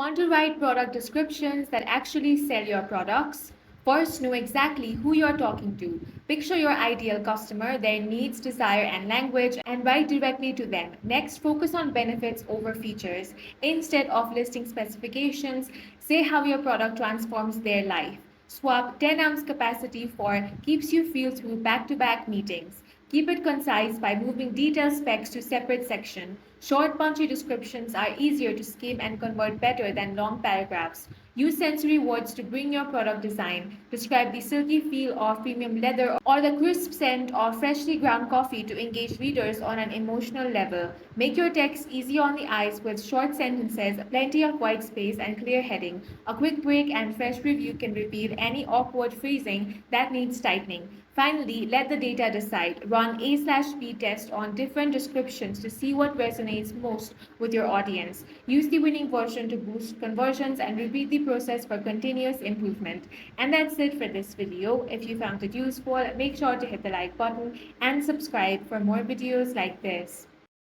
Want to write product descriptions that actually sell your products? First, know exactly who you're talking to. Picture your ideal customer, their needs, desire, and language, and write directly to them. Next, focus on benefits over features. Instead of listing specifications, say how your product transforms their life. Swap 10 amps capacity for keeps you fuel through back-to-back meetings. Keep it concise by moving detailed specs to separate sections. Short, punchy descriptions are easier to skim and convert better than long paragraphs. Use sensory words to bring your product design. Describe the silky feel of premium leather or the crisp scent of freshly ground coffee to engage readers on an emotional level. Make your text easy on the eyes with short sentences, plenty of white space, and clear heading. A quick break and fresh review can reveal any awkward phrasing that needs tightening. Finally, let the data decide. Run A/B test on different descriptions to see what resonates most with your audience. Use the winning version to boost conversions and repeat the process for continuous improvement. And that's it for this video. If you found it useful, make sure to hit the like button and subscribe for more videos like this.